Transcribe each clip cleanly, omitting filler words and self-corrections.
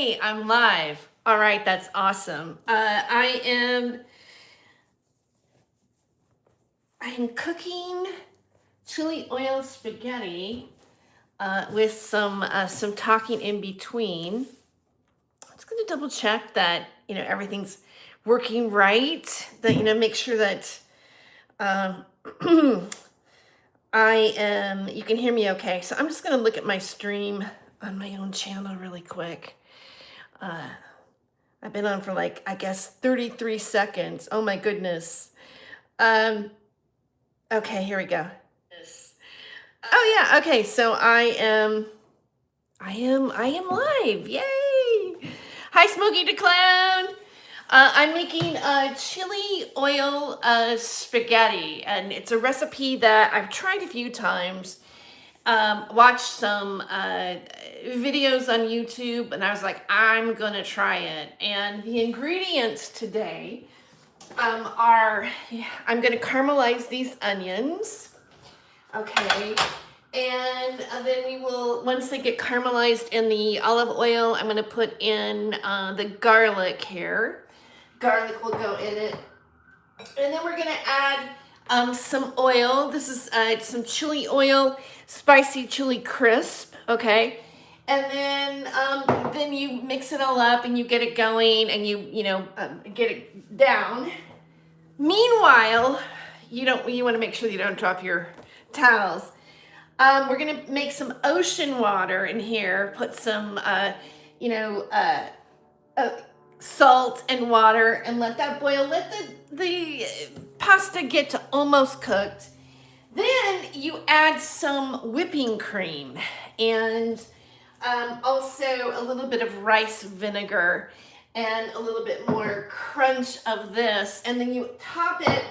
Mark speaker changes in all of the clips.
Speaker 1: Yay, I'm live. All right, that's awesome. I'm cooking chili oil spaghetti with some talking in between. I'm just gonna double check that everything's working right. That make sure that um, you can hear me okay. So I'm just gonna look at my stream on my own channel really quick. I've been on for like, I guess, 33 seconds. Oh my goodness. Um, okay, here we go. Oh yeah, okay, so I am live. Yay! Hi, Smokey the Clown. I'm making chili oil spaghetti, and it's a recipe that I've tried a few times. Watched some videos on YouTube, and I was like, I'm gonna try it. And the ingredients today are, I'm gonna caramelize these onions, okay, and then we will, once they get caramelized in the olive oil, I'm gonna put in the garlic here. Garlic will go in it, and then we're gonna add some oil. This is some chili oil, spicy chili crisp, okay? And then you mix it all up and you get it going and you get it down. Meanwhile, you want to make sure you don't drop your towels. We're gonna make some ocean water in here. Put some salt and water and let that boil. Let the pasta get to almost cooked. Then you add some whipping cream and also a little bit of rice vinegar and a little bit more crunch of this. And then you top it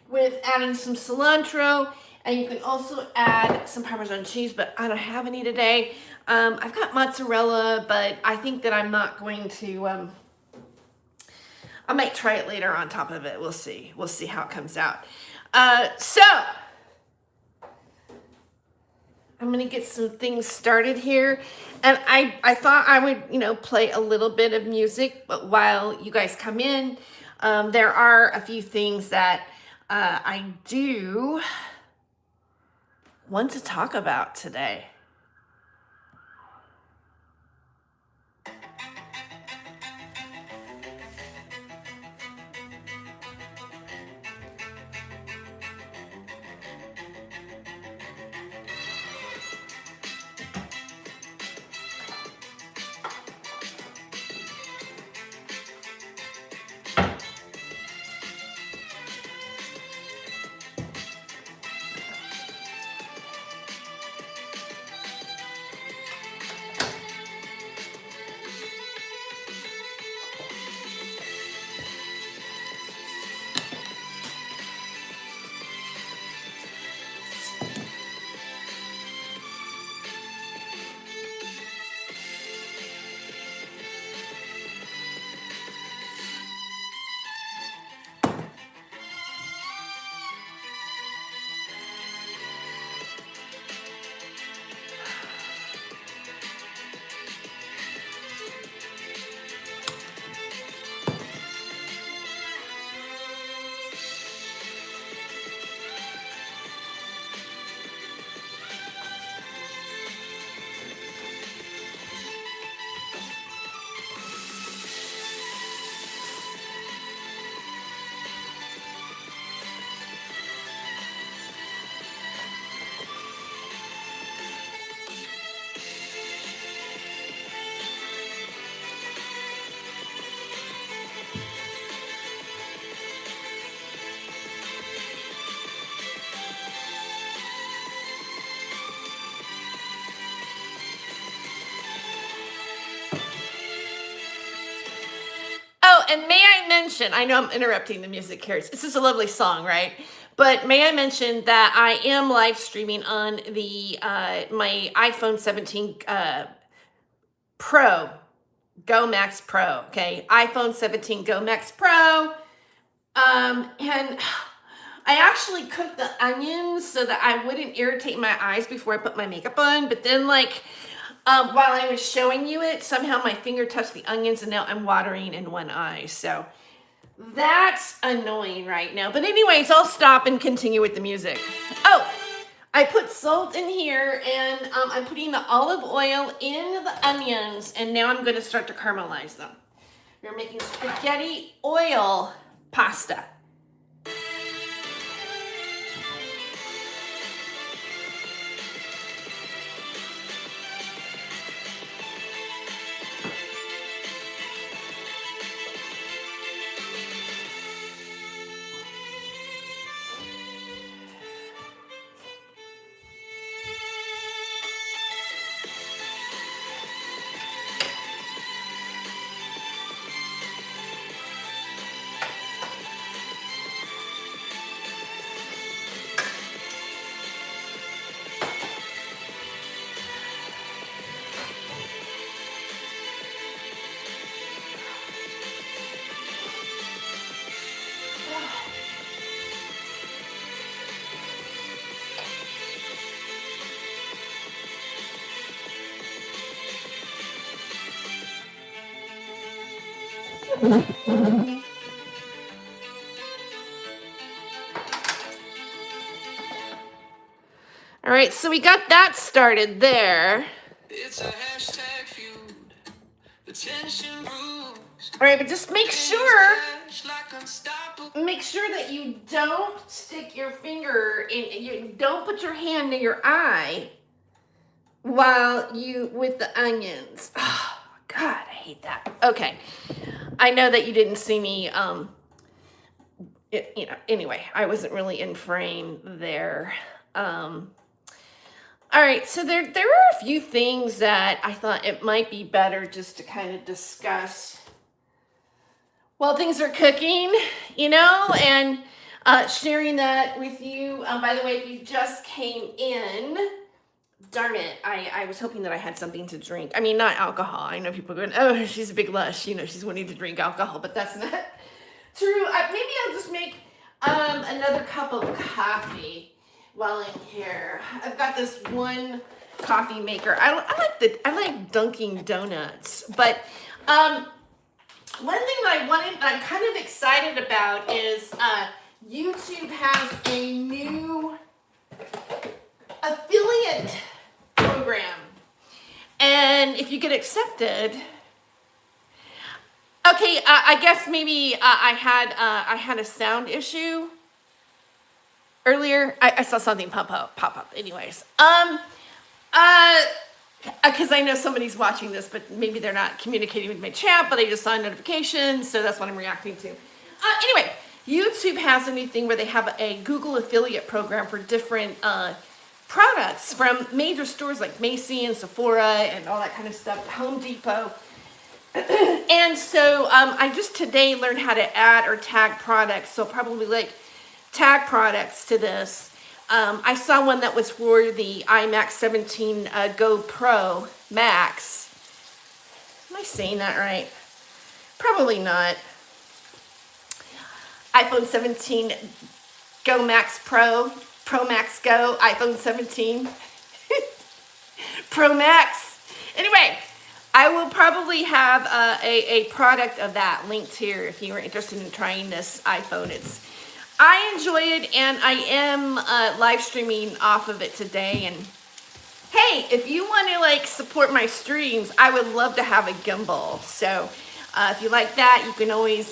Speaker 1: with adding some cilantro, and you can also add some Parmesan cheese, but I don't have any today. I've got mozzarella, but I think that I'm not going to, I might try it later on top of it. We'll see. We'll see how it comes out. So I'm gonna get some things started here. And I thought I would, play a little bit of music, but while you guys come in, there are a few things that I do want to talk about today. Oh, and may I mention, I know I'm interrupting the music here. This is a lovely song, right? But may I mention that I am live streaming on the my iPhone 17 Pro, Go Max Pro, okay? iPhone 17 Go Max Pro. And I actually cooked the onions so that I wouldn't irritate my eyes before I put my makeup on. But then, like, While I was showing you it, somehow my finger touched the onions and now I'm watering in one eye. So that's annoying right now. But anyways, I'll stop and continue with the music. Oh, I put salt in here and I'm putting the olive oil in the onions and now I'm going to start to caramelize them. We're making spaghetti oil pasta. All right, so we got that started there. It's a hashtag feud. The tension brews. All right, but just make sure that you don't stick your finger in, you don't put your hand in your eye while you, with the onions. Oh, God, I hate that. Okay, I know that you didn't see me, anyway, I wasn't really in frame there. All right, so there are a few things that I thought it might be better just to kind of discuss while things are cooking, and sharing that with you. By the way, if you just came in, darn it, I was hoping that I had something to drink. I mean, not alcohol. I know people are going, oh, she's a big lush, she's wanting to drink alcohol, but that's not true. Maybe I'll just make another cup of coffee while I'm here. I've got this one coffee maker. I like Dunkin' Donuts, but one thing that I'm kind of excited about is YouTube has a new affiliate program, and if you get accepted, okay, I guess maybe I had a sound issue earlier. I saw something pop up. Anyways, because I know somebody's watching this, but maybe they're not communicating with my chat, but I just saw a notification, so that's what I'm reacting to. Anyway, YouTube has a new thing where they have a Google affiliate program for different products from major stores like Macy and Sephora and all that kind of stuff, Home Depot. And so I just today learned how to add or tag products, so probably tag products to this. I saw one that was for the iMac 17 Go Pro Max. Am I saying that right? Probably not. iPhone 17 Go Max Pro Max Go, iPhone 17 Pro Max. Anyway, I will probably have a product of that linked here if you are interested in trying this iPhone. I enjoy it, and I am live streaming off of it today. And hey, if you want to support my streams, I would love to have a gimbal. So if you like that, you can always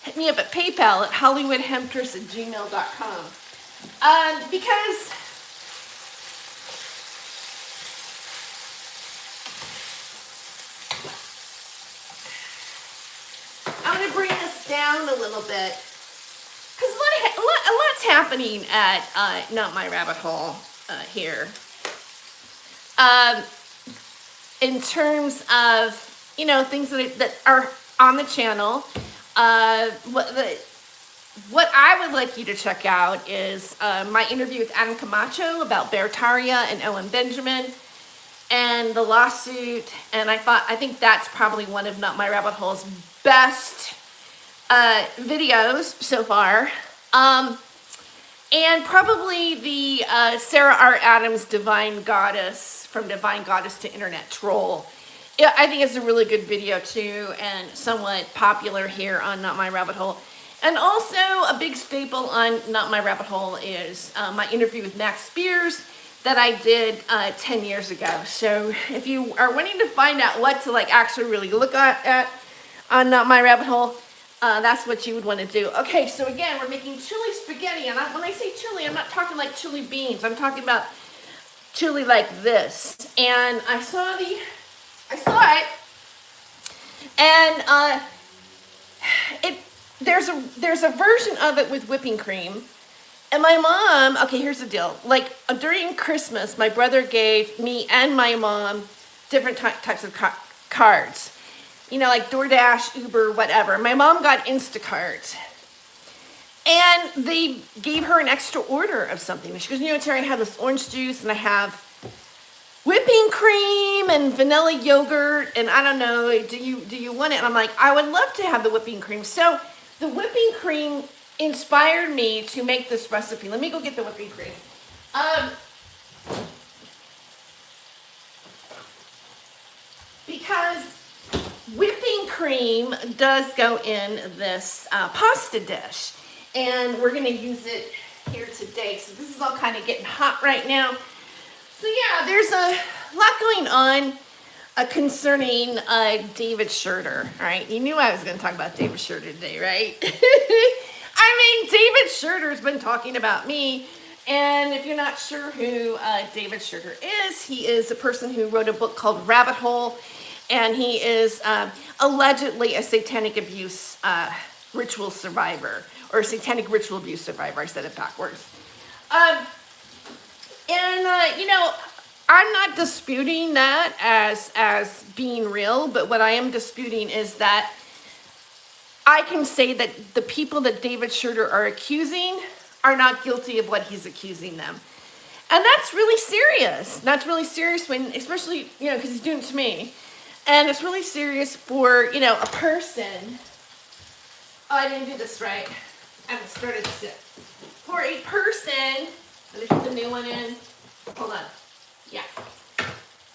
Speaker 1: hit me up at PayPal at hollywoodhemptress@gmail.com. Because I'm going to bring this down a little bit. Because a lot's happening at Not My Rabbit Hole here. In terms of, things that are on the channel. What I would like you to check out is my interview with Adam Camacho about Bertaria and Owen Benjamin and the lawsuit. And I think that's probably one of Not My Rabbit Hole's best videos so far. And probably the Sarah R. Adams Divine Goddess, from Divine Goddess to Internet Troll. Yeah, I think it's a really good video too, and somewhat popular here on Not My Rabbit Hole. And also a big staple on Not My Rabbit Hole is my interview with Max Spears that I did 10 years ago. So if you are wanting to find out what to like actually really look at on Not My Rabbit Hole, that's what you would want to do. Okay, so again, we're making chili spaghetti, and when I say chili, I'm not talking like chili beans. I'm talking about chili like this. And I saw it, and there's a version of it with whipping cream. And my mom, okay, here's the deal. Like during Christmas, my brother gave me and my mom different types of cards. You know, like DoorDash, Uber, whatever. My mom got Instacart. And they gave her an extra order of something. She goes, you know, Tere, I have this orange juice and I have whipping cream and vanilla yogurt. And I don't know, do you want it? And I'm like, I would love to have the whipping cream. So the whipping cream inspired me to make this recipe. Let me go get the whipping cream. Because whipping cream does go in this pasta dish, and we're going to use it here today. So this is all kind of getting hot right now. So yeah, there's a lot going on concerning David Schurter. All right, you knew I was going to talk about David Schurter today, right? I mean, David Schurter's been talking about me, and if you're not sure who David Schurter is, he is a person who wrote a book called Rabbit Hole, and he is allegedly a satanic abuse ritual survivor, or satanic ritual abuse survivor. I said it backwards. You know, I'm not disputing that as being real, but what I am disputing is that I can say that the people that David Schurter are accusing are not guilty of what he's accusing them. And that's really serious. That's really serious when, especially, you know, because he's doing it to me. And it's really serious for, you know, a person. Oh, I didn't do this right. I haven't started this yet. For a person, let me put the new one in. Hold on. Yeah.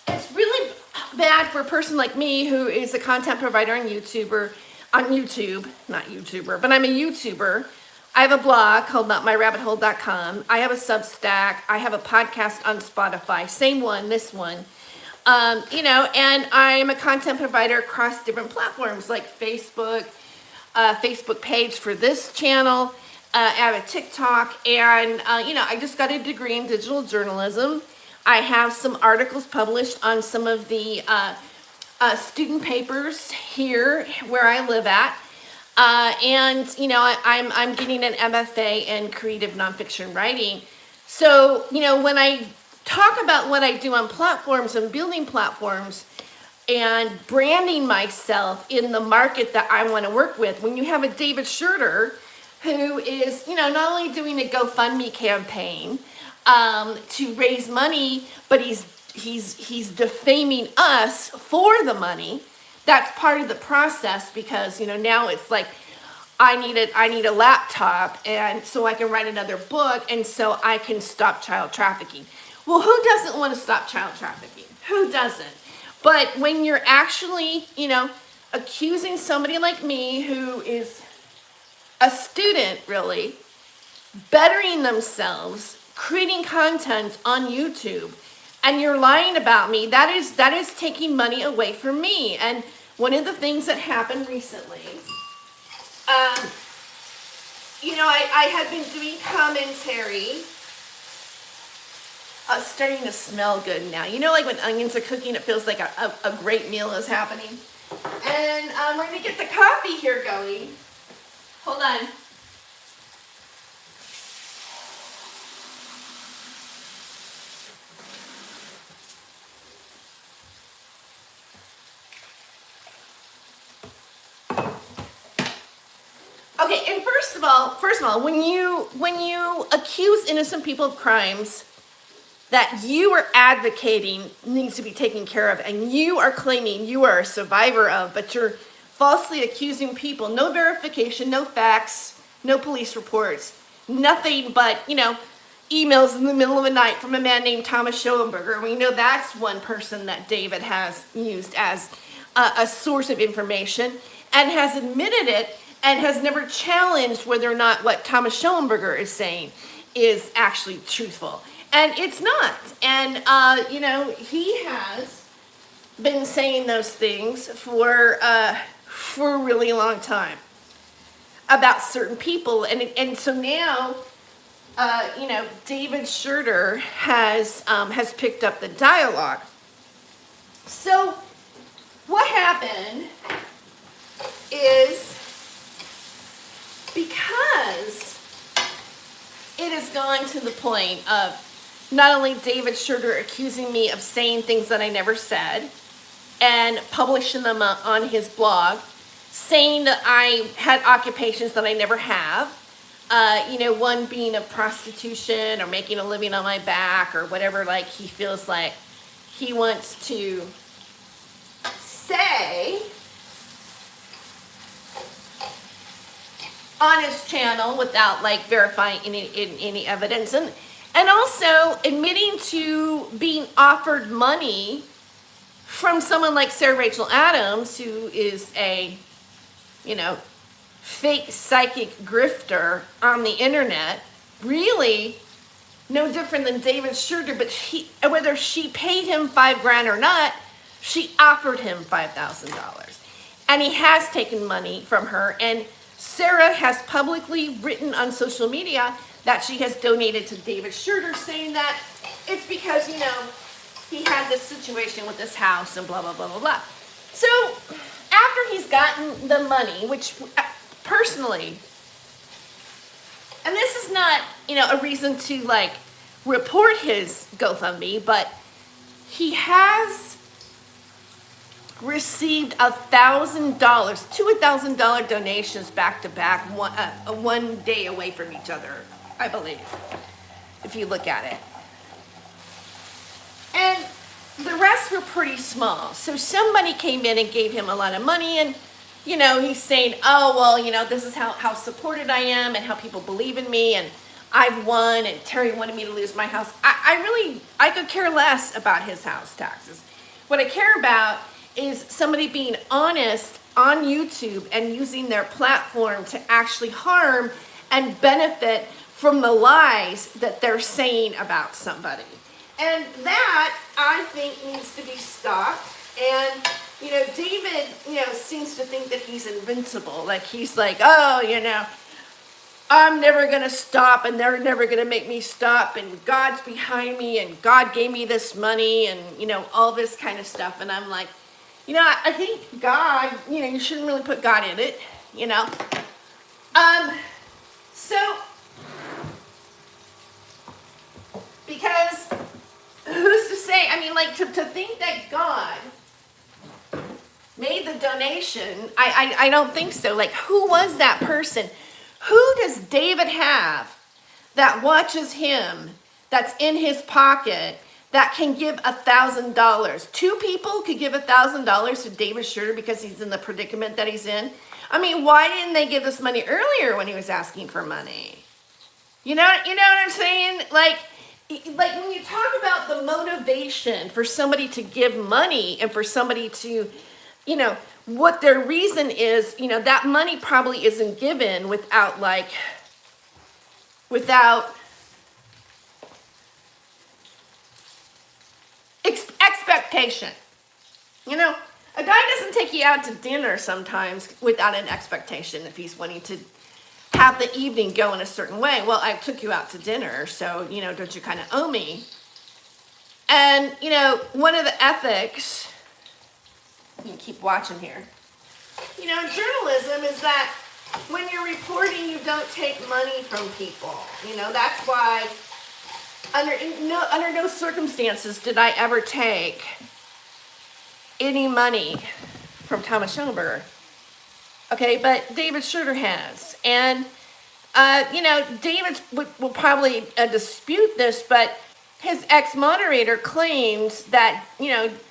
Speaker 1: It's really bad for a person like me who is a content provider and YouTuber. On YouTube, not YouTuber, but I'm a YouTuber. I have a blog called notmyrabbithole.com. I have a Substack. I have a podcast on Spotify. Same one, this one. You know, and I'm a content provider across different platforms like Facebook, Facebook page for this channel. I have a TikTok, and, you know, I just got a degree in digital journalism. I have some articles published on some of the student papers here where I live at. And, you know, I'm getting an MFA in creative nonfiction writing. So, you know, when I talk about what I do on platforms and building platforms and branding myself in the market that I want to work with, when you have a David Schurter who is, you know, not only doing a GoFundMe campaign to raise money, but he's defaming us for the money. That's part of the process, because, you know, now it's like I need a laptop, and so I can write another book, and so I can stop child trafficking. Well, who doesn't want to stop child trafficking? Who doesn't? But when you're actually, you know, accusing somebody like me who is a student, really, bettering themselves, creating content on YouTube, and you're lying about me, that is taking money away from me. And one of the things that happened recently, you know, I had been doing commentary. It's starting to smell good now. You know, like when onions are cooking, it feels like a great meal is happening. And we're going to get the coffee here going. Hold on. Okay, and first of all, when you accuse innocent people of crimes that you are advocating needs to be taken care of, and you are claiming you are a survivor of, but you're falsely accusing people, no verification, no facts, no police reports, nothing but, emails in the middle of the night from a man named Thomas Schoenberger. We know that's one person that David has used as a source of information and has admitted it and has never challenged whether or not what Thomas Schoenberger is saying is actually truthful. And it's not. And, he has been saying those things for a really long time about certain people. And so now, David Schroeder has picked up the dialogue. So what happened is, because it has gone to the point of not only David Schroeder accusing me of saying things that I never said and publishing them on his blog, saying that I had occupations that I never have, one being of prostitution or making a living on my back or whatever, like he feels like he wants to say on his channel without like verifying any evidence, and also admitting to being offered money from someone like Sarah Rachel Adams, who is a fake psychic grifter on the internet, really no different than David Schroeder, but whether she paid him $5,000 or not, she offered him $5,000. And he has taken money from her, and Sarah has publicly written on social media that she has donated to David Schroeder, saying that it's because, he had this situation with this house and blah, blah, blah, blah, blah. So after he's gotten the money, which personally, and this is not, a reason to like report his GoFundMe, but he has received $1,000, two $1,000 donations back to back, one day away from each other, I believe, if you look at it. And the rest were pretty small. So somebody came in and gave him a lot of money, and he's saying, oh, well, this is how supported I am and how people believe in me, and I've won, and Tere wanted me to lose my house. I could care less about his house taxes. What I care about is somebody being honest on YouTube and using their platform to actually harm and benefit from the lies that they're saying about somebody. And that, I think, needs to be stopped. And, David, seems to think that he's invincible. Like, he's like, oh, I'm never going to stop, and they're never going to make me stop, and God's behind me, and God gave me this money, and, all this kind of stuff. And I'm like, I think God, you shouldn't really put God in it, So, because who's to say, to think that God made the donation, I don't think so. Like, who was that person? Who does David have that watches him, that's in his pocket, that can give $1,000? Two people could give $1,000 to David Schroeder because he's in the predicament that he's in. Why didn't they give this money earlier when he was asking for money? You know what I'm saying? Like when you talk about the motivation for somebody to give money and for somebody to, what their reason is, that money probably isn't given without expectation. A guy doesn't take you out to dinner sometimes without an expectation if he's wanting to have the evening go in a certain way. Well, I took you out to dinner, so, don't you kind of owe me? And, one of the ethics, you can keep watching here, journalism is that when you're reporting, you don't take money from people. That's why under no circumstances did I ever take any money from Thomas Schoenberger. Okay, but David Schroeder has. And, David will probably dispute this, but his ex-moderator claims that,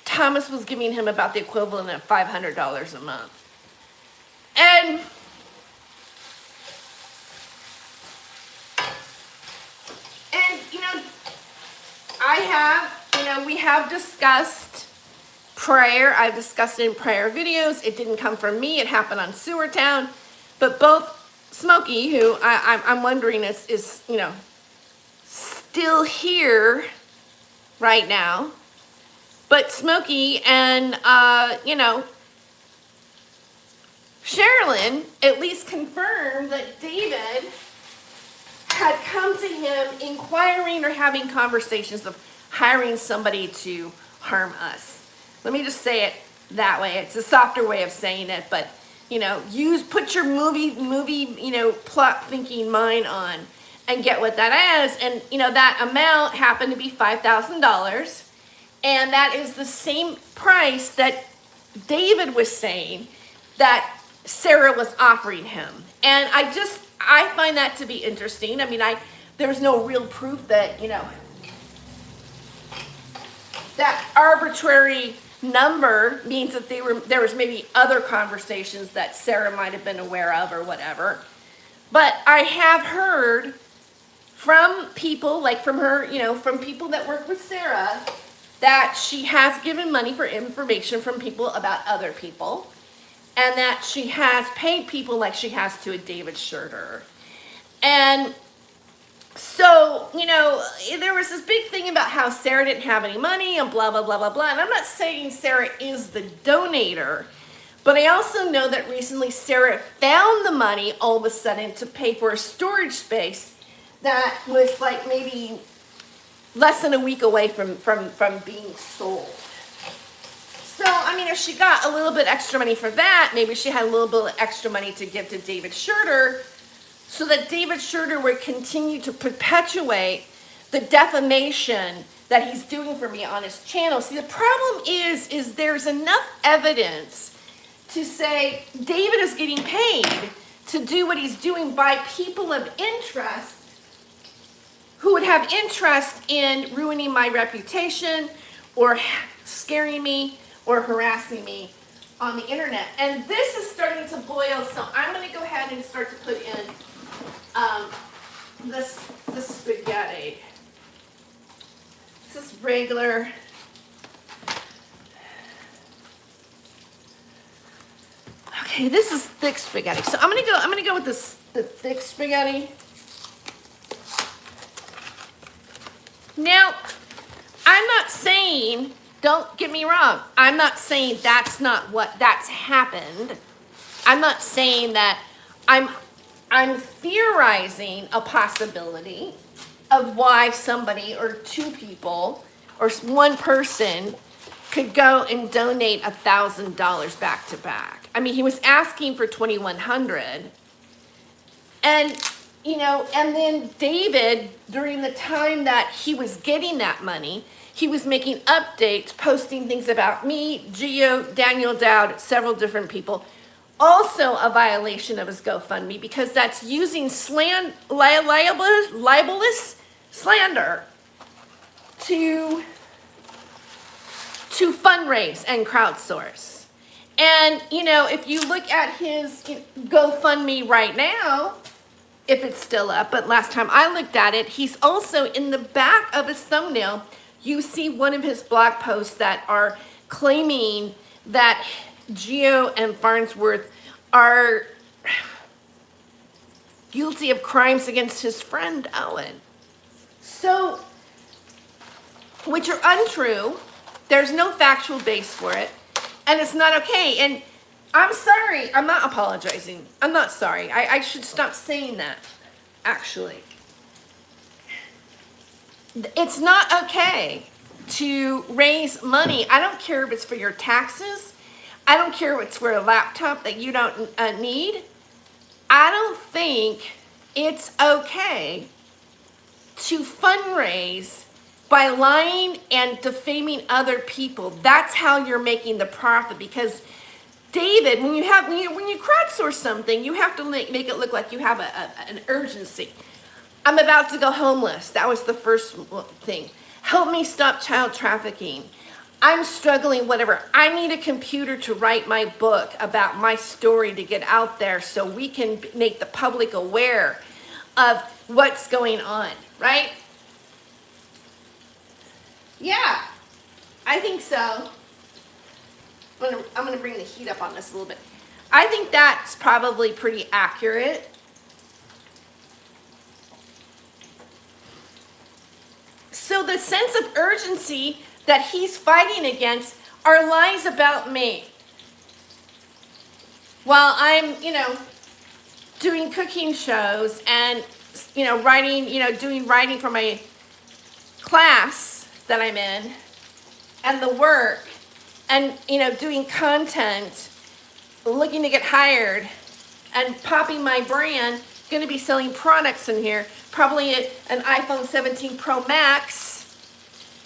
Speaker 1: Thomas was giving him about the equivalent of $500 a month. And we have discussed prayer. I've discussed it in prayer videos. It didn't come from me. It happened on Sewer Town. But both Smokey, who I'm wondering is still here right now, but Smokey and, Sherilyn at least confirmed that David had come to him inquiring or having conversations of hiring somebody to harm us. Let me just say it that way. It's a softer way of saying it, but put your movie, plot thinking mind on and get what that is. And, that amount happened to be $5,000. And that is the same price that David was saying that Sarah was offering him. And I find that to be interesting. I mean, there was no real proof that, that arbitrary number means that there was maybe other conversations that Sarah might have been aware of or whatever. But I have heard from people, like from her, from people that work with Sarah, that she has given money for information from people about other people, and that she has paid people like she has to a David Schurter. And so, there was this big thing about how Sarah didn't have any money and blah, blah, blah, blah, blah. And I'm not saying Sarah is the donator, but I also know that recently Sarah found the money all of a sudden to pay for a storage space that was like maybe less than a week away from being sold. So, if she got a little bit extra money for that, maybe she had a little bit of extra money to give to David Schurter, so that David Schurter would continue to perpetuate the defamation that he's doing for me on his channel. See, the problem is there's enough evidence to say David is getting paid to do what he's doing by people of interest who would have interest in ruining my reputation or scaring me or harassing me on the internet. And this is starting to boil, so I'm going to go ahead and start to put in the spaghetti. This is regular. Okay, this is thick spaghetti. So I'm gonna go with the thick spaghetti. Now, I'm not saying, don't get me wrong, I'm not saying that's not that's happened. I'm not saying that. I'm theorizing a possibility of why somebody or two people or one person could go and donate $1,000 back to back. I mean, he was asking for $2,100, and and then David, during the time that he was getting that money, he was making updates, posting things about me, Geo, Daniel Dowd, several different people. Also a violation of his GoFundMe, because that's using libelous slander to fundraise and crowdsource. And, if you look at his GoFundMe right now, if it's still up, but last time I looked at it, he's also in the back of his thumbnail, you see one of his blog posts that are claiming that Geo and Farnsworth are guilty of crimes against his friend Owen. So, which are untrue. There's no factual base for it, and it's not okay. And I'm sorry, I'm not apologizing. I'm not sorry. I should stop saying that, actually. It's not okay to raise money. I don't care if it's for your taxes. I don't care if it's for a laptop that you don't need. I don't think it's okay to fundraise by lying and defaming other people. That's how you're making the profit, because David, when you crowdsource something, you have to make it look like you have an urgency. I'm about to go homeless. That was the first thing. Help me stop child trafficking. I'm struggling, whatever. I need a computer to write my book about my story to get out there so we can make the public aware of what's going on, right? Yeah, I think so. I'm gonna bring the heat up on this a little bit. I think that's probably pretty accurate. So the sense of urgency that he's fighting against are lies about me. While I'm, doing cooking shows and, writing, doing writing for my class that I'm in and the work and, doing content, looking to get hired and popping my brand, going to be selling products in here, probably an iPhone 17 Pro Max.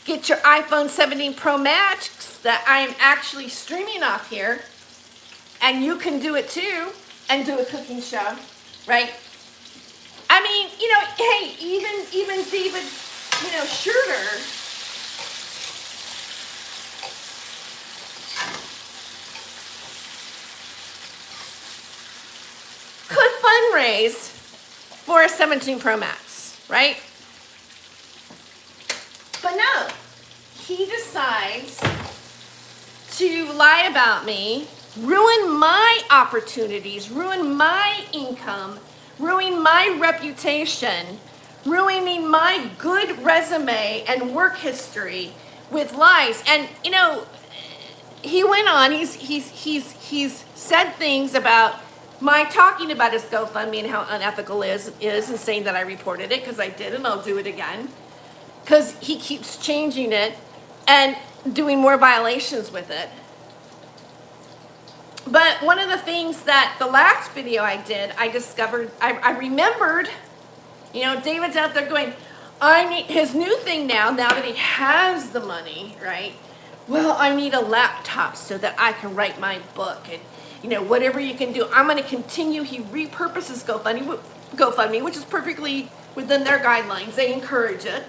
Speaker 1: Get your iPhone 17 Pro Max that I am actually streaming off here, and you can do it too and do a cooking show, right? I mean, hey, even David, Shooter, could fundraise for a 17 Pro Max, right? But no, he decides to lie about me, ruin my opportunities, ruin my income, ruin my reputation, ruining my good resume and work history with lies. And he went on. He's said things about my talking about his GoFundMe and how unethical it is, and saying that I reported it, because I did, and I'll do it again, because he keeps changing it and doing more violations with it. But one of the things that the last video I did, I discovered, I remembered, David's out there going, I need his new thing now that he has the money, right? Well, I need a laptop so that I can write my book, and whatever you can do. I'm going to continue. He repurposes GoFundMe, which is perfectly within their guidelines. They encourage it.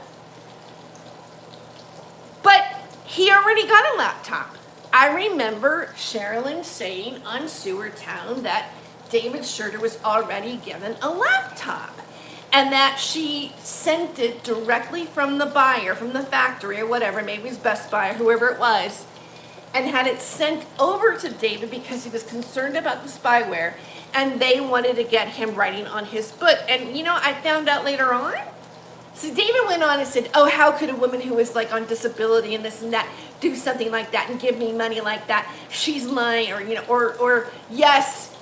Speaker 1: But he already got a laptop. I remember Sherilyn saying on Sewer Town that David Shurter was already given a laptop, and that she sent it directly from the buyer, from the factory or whatever, maybe it was Best Buy or whoever it was, and had it sent over to David because he was concerned about the spyware, and they wanted to get him writing on his book. And I found out later on. So David went on and said, oh, how could a woman who is on disability and this and that do something like that and give me money like that? She's lying, or yes,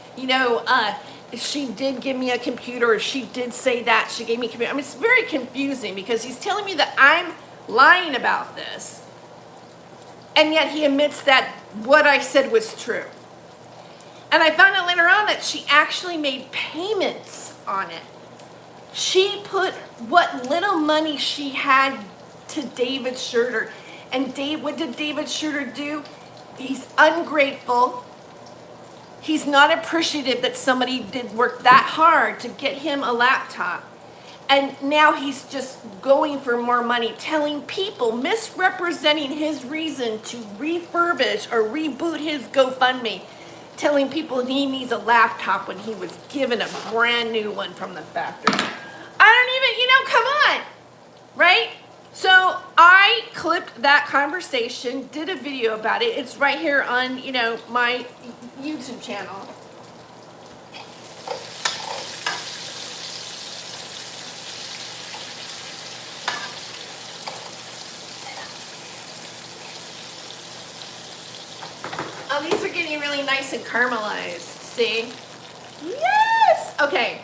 Speaker 1: she did give me a computer, or she did say that she gave me a computer. I mean, it's very confusing because he's telling me that I'm lying about this, and yet he admits that what I said was true. And I found out later on that she actually made payments on it. She put what little money she had to David Shurter. And what did David Shurter do? He's ungrateful. He's not appreciative that somebody did work that hard to get him a laptop. And now he's just going for more money, telling people, misrepresenting his reason to refurbish or reboot his GoFundMe, telling people he needs a laptop when he was given a brand new one from the factory. I don't even, come on, right? So I clipped that conversation, did a video about it. It's right here on, my YouTube channel. Oh, these are getting really nice and caramelized. See? Yes! Okay.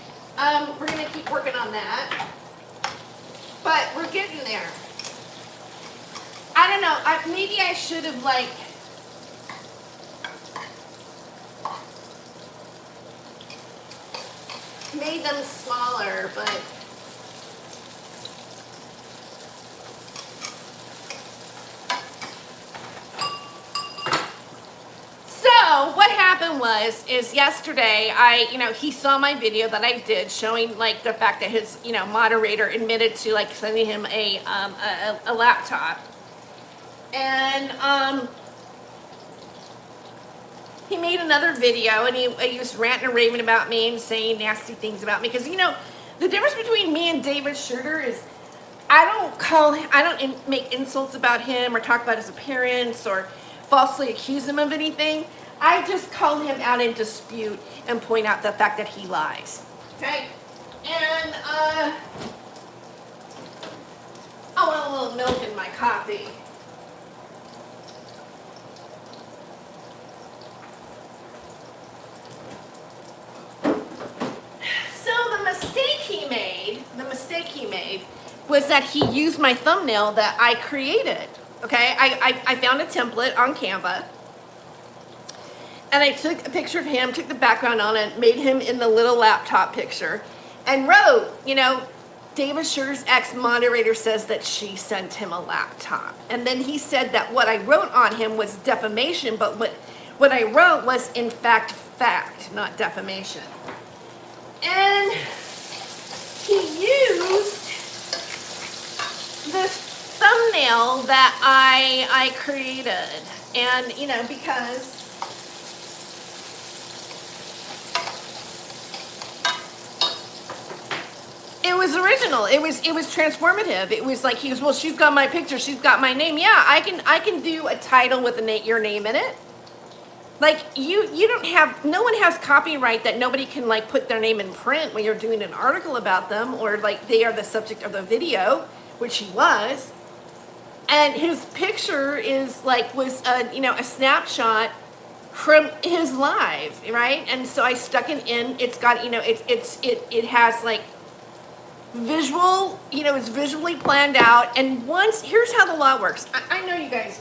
Speaker 1: We're going to keep working on that. But we're getting there. I don't know. Maybe I should have, made them smaller, but... So what happened is yesterday he saw my video that I did showing the fact that his moderator admitted to sending him a laptop, and he made another video and he was ranting and raving about me and saying nasty things about me, because the difference between me and David Shurter is I don't make insults about him or talk about his appearance or falsely accuse him of anything. I just call him out in dispute and point out the fact that he lies. Okay? And, I want a little milk in my coffee. So the mistake he made was that he used my thumbnail that I created. Okay, I found a template on Canva, and I took a picture of him, took the background on it, made him in the little laptop picture, and wrote, you know, David Sugar's ex-moderator says that she sent him a laptop. And then he said that what I wrote on him was defamation, but what I wrote was in fact, not defamation. And he used this thumbnail that I created. And, you know, because it was original. It was transformative. It was like he goes, well, she's got my picture, she's got my name. Yeah, I can do a title with your name in it. Like you don't have, no one has copyright that nobody can like put their name in print when you're doing an article about them, or like they are the subject of the video, which he was. And his picture is like was a snapshot from his live, right? And so I stuck it in. It's got it has like visual, it's visually planned out. And here's how the law works. I know you guys,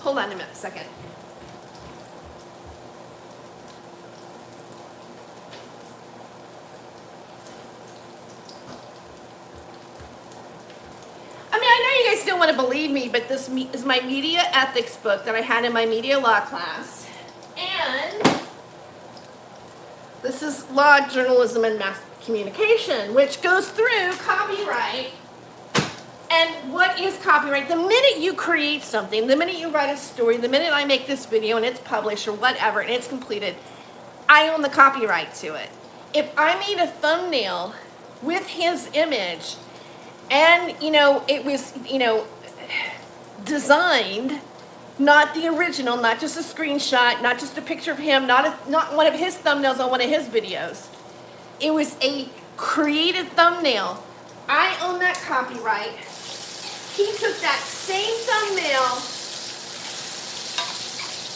Speaker 1: hold on a second. I mean, I know you guys don't want to believe me, but this is my media ethics book that I had in my media law class. And this is law, journalism, and mass communication, which goes through copyright. And what is copyright? The minute you create something, the minute you write a story, the minute I make this video and it's published or whatever and it's completed, I own the copyright to it. If I made a thumbnail with his image and, it was, designed, not the original, not just a screenshot, not just a picture of him, not one of his thumbnails on one of his videos. It was a created thumbnail. I own that copyright. He took that same thumbnail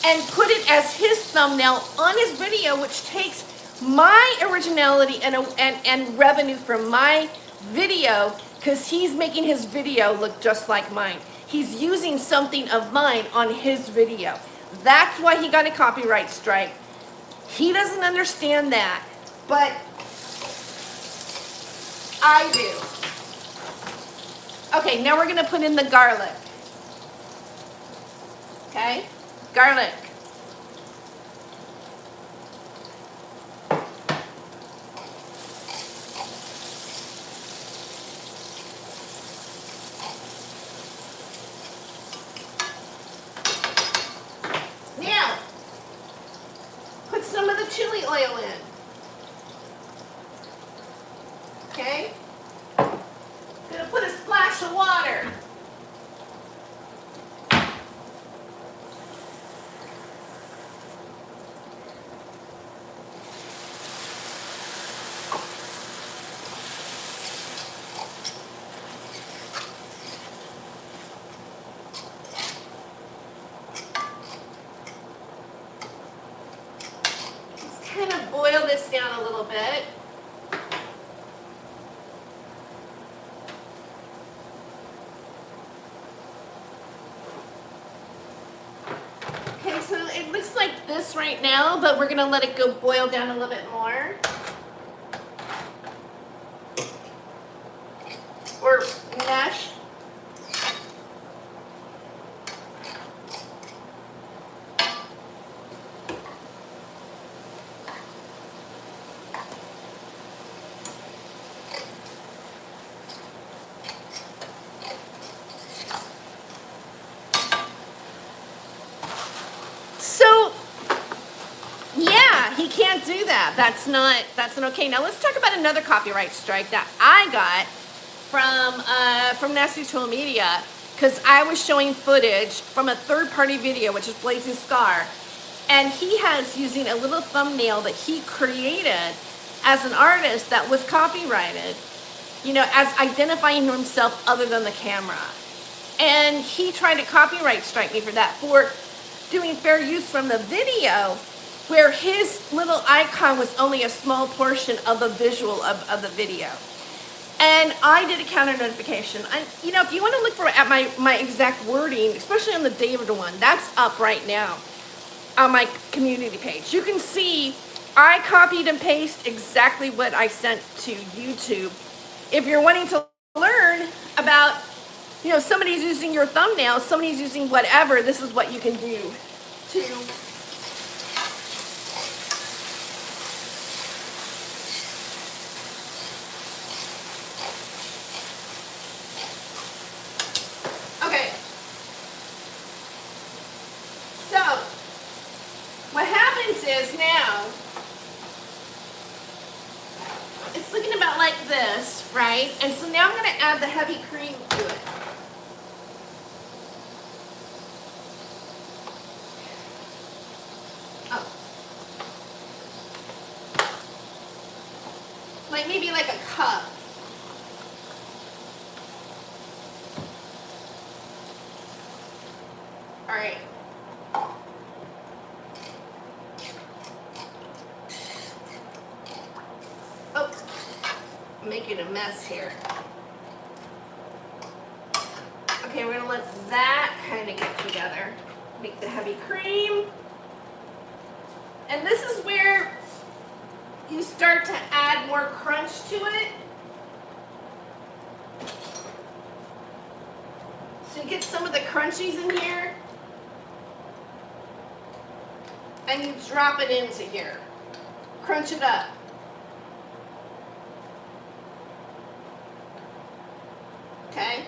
Speaker 1: and put it as his thumbnail on his video, which takes my originality and revenue from my video, because he's making his video look just like mine. He's using something of mine on his video. That's why he got a copyright strike. He doesn't understand that, but I do. Okay, now we're gonna put in the garlic. Okay, garlic. Now, put some of the chili oil in. Okay? Gonna put a splash of water. Just kind of boil this down a little bit. So it looks like this right now, but we're gonna let it go boil down a little bit more. Or mash. He can't do that. That's not okay. Now let's talk about another copyright strike that I got from Nasty Tool Media, because I was showing footage from a third-party video, which is Blazing Scar, and he has using a little thumbnail that he created as an artist that was copyrighted, you know, as identifying himself other than the camera. And he tried to copyright strike me for that, for doing fair use from the video, where his little icon was only a small portion of the visual of the video. And I did a counter notification. You know, if you want to look at my exact wording, especially on the David one, that's up right now on my community page. You can see I copied and pasted exactly what I sent to YouTube. If you're wanting to learn about, you know, somebody's using your thumbnail, somebody's using whatever, this is what you can do to what happens is now, it's looking about like this, right? And so now I'm going to add the heavy cream to it. Oh. Like maybe like a cup. All right. Making a mess here. Okay, we're gonna let that kind of get together. Make the heavy cream. And this is where you start to add more crunch to it. So you get some of the crunchies in here. And you drop it into here. Crunch it up. Okay.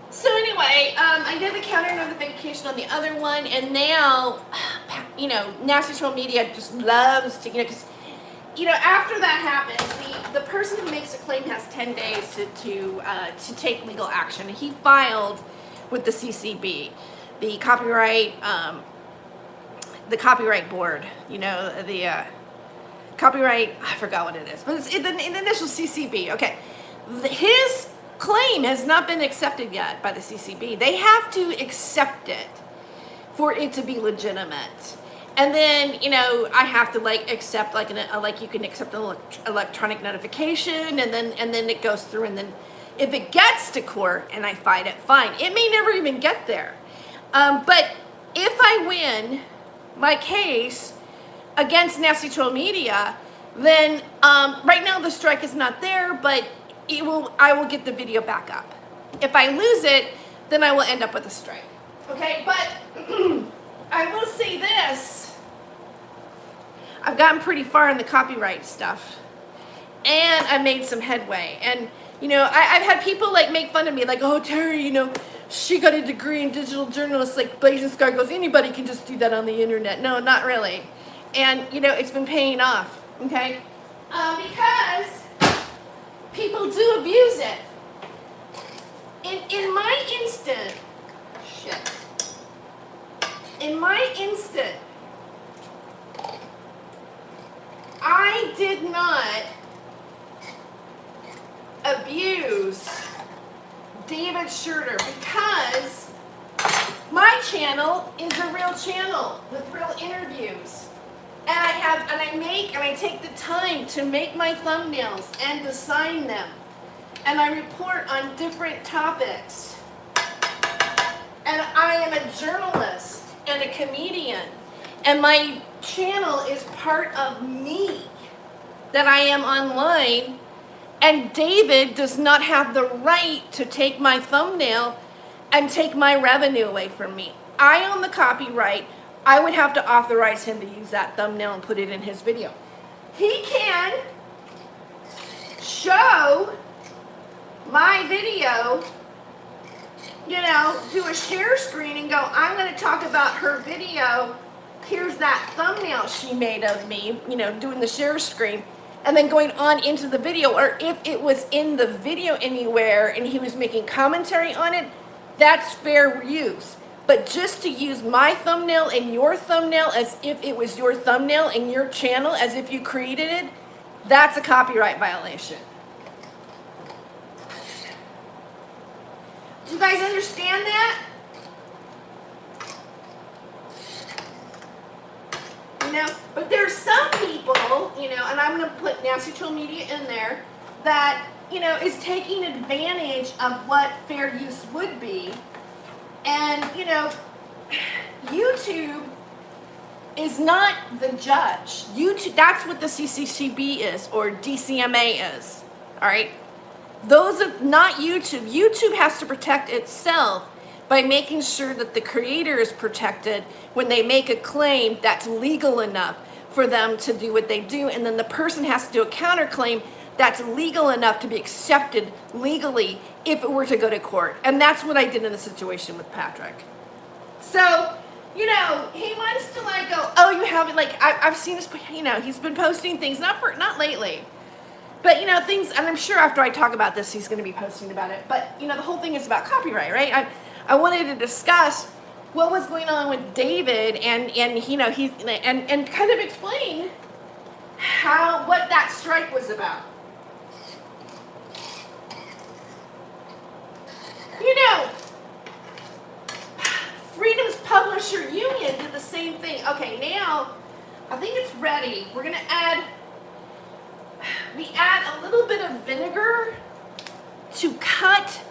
Speaker 1: So anyway, I did the counter notification on the other one, and now, you know, Nasty Troll Media just loves to, you know, because, you know, after that happens, the person who makes a claim has 10 days to take legal action. He filed with the CCB, the copyright board, you know, the copyright, I forgot what it is, but it's in the initial CCB. Okay, his claim has not been accepted yet by the CCB. They have to accept it for it to be legitimate. And then, you know, I have to like accept like you can accept an electronic notification, and then it goes through, and then if it gets to court and I fight it, fine. It may never even get there. But if I win my case against Nasty Troll Media, then right now the strike is not there, but I will get the video back up. If I lose it, then I will end up with a strike. Okay, but I will say this. I've gotten pretty far in the copyright stuff, and I made some headway. And, you know, I've had people like make fun of me, like, oh, Tere, you know, she got a degree in digital journalists, like Blazing Scar goes, anybody can just do that on the internet. No, not really. And, you know, it's been paying off, okay? Because people do abuse it. In my instant, I did not abuse David Schurter, because my channel is a real channel with real interviews, and I take the time to make my thumbnails and design them, and I report on different topics, and I am a journalist and a comedian, and my channel is part of me, that I am online. And David does not have the right to take my thumbnail and take my revenue away from me. I own the copyright. I would have to authorize him to use that thumbnail and put it in his video. He can show my video, you know, do a share screen and go, I'm going to talk about her video here's that thumbnail she made of me, you know, doing the share screen, and then going on into the video, or if it was in the video anywhere and he was making commentary on it, that's fair use. But just to use my thumbnail and your thumbnail as if it was your thumbnail and your channel, as if you created it, that's a copyright violation. Do you guys understand that? You know, but there's some people, you know, and I'm going to put Nasty Troll Media in there, that, you know, is taking advantage of what fair use would be. And, you know, YouTube is not the judge. YouTube, that's what the CCCB is, or DCMA is, all right? Those are not YouTube. YouTube has to protect itself by making sure that the creator is protected when they make a claim that's legal enough for them to do what they do, and then the person has to do a counterclaim that's legal enough to be accepted legally if it were to go to court. And that's what I did in the situation with Patrick. So, you know, he wants to like go, oh, you haven't, like, I've seen this, you know, he's been posting things, not lately, but, you know, things, and I'm sure after I talk about this, he's going to be posting about it. But, you know, the whole thing is about copyright, right? I wanted to discuss what was going on with David, and you know, he's, and kind of explain what that strike was about. You know, Freedom's Publisher Union did the same thing. Okay, now I think it's ready. We're gonna add a little bit of vinegar to cut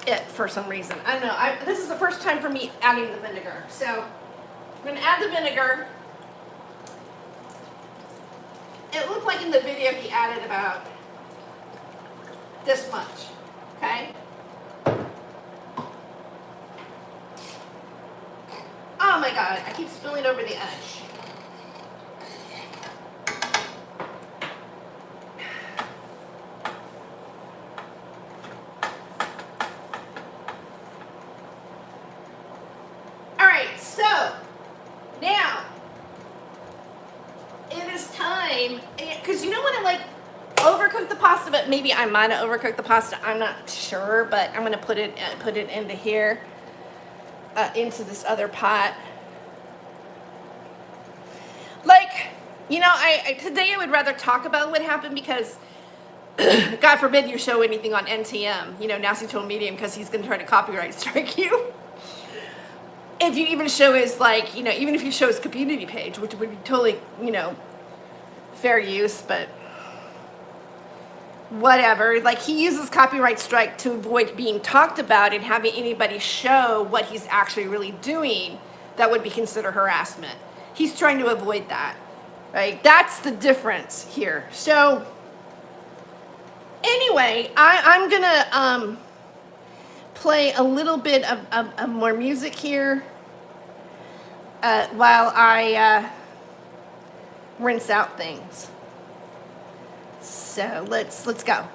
Speaker 1: it for some reason. I don't know. This is the first time for me adding the vinegar. So I'm gonna add the vinegar. It looked like in the video he added about this much. Okay. Oh my God, I keep spilling over the edge. All right, so now it is time, because you know when I like overcook the pasta, but maybe I might have overcooked the pasta, I'm not sure, but I'm gonna put it into here. Into this other pot. Like, you know, today I would rather talk about what happened because God forbid you show anything on NTM, you know, Nasty Troll Medium, because he's going to try to copyright strike you. If you even show his, like, you know, even if you show his community page, which would be totally, you know, fair use, but whatever. Like, he uses copyright strike to avoid being talked about and having anybody show what he's actually really doing that would be considered harassment. He's trying to avoid that, right? That's the difference here. So anyway, I'm gonna play a little bit of more music here while I rinse out things. So let's go.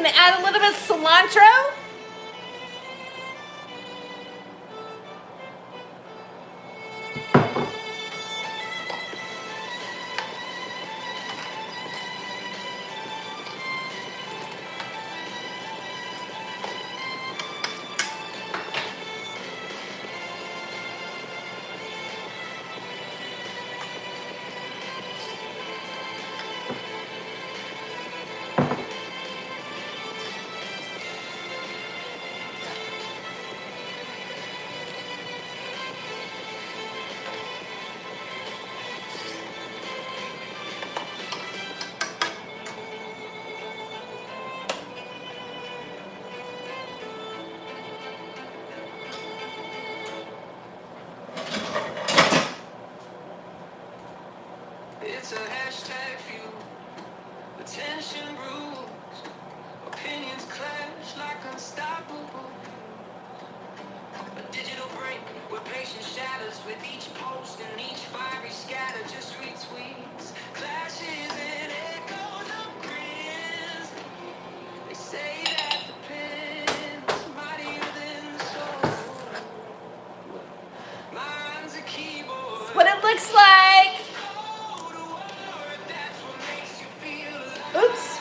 Speaker 1: gonna add a little bit of cilantro.
Speaker 2: It's a hashtag feud, attention bruised, opinions clash like unstoppable. A digital break where patience shatters with each post and each fiery scatter. Just retweets, clashes and echoes of grins. They say that the pen's mightier than the soul. Mine's a keyboard.
Speaker 1: That's what it looks like. Oops.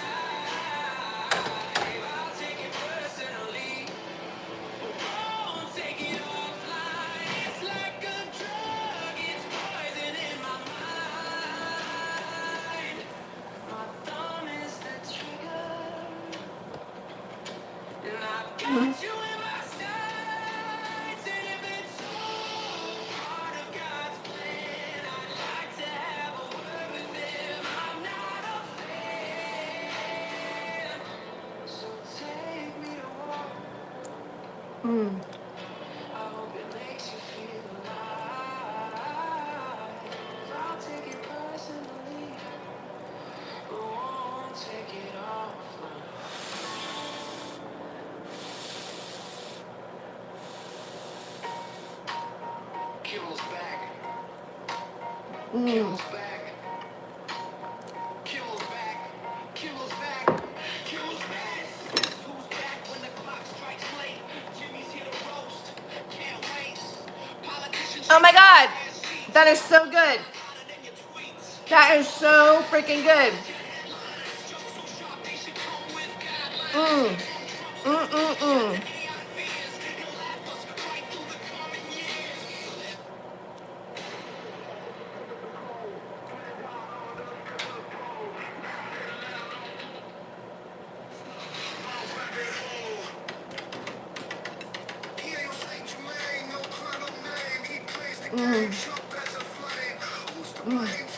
Speaker 2: Kills back. Kills back. Kills back. Kills back. Kills back. Who's back when the clock strikes late? Jimmy's here to roast. Can't wait. Politicians.
Speaker 1: Oh my God, that is so good. That is so freaking good.
Speaker 2: He plays the game, Trump as a flame. Who's to blame?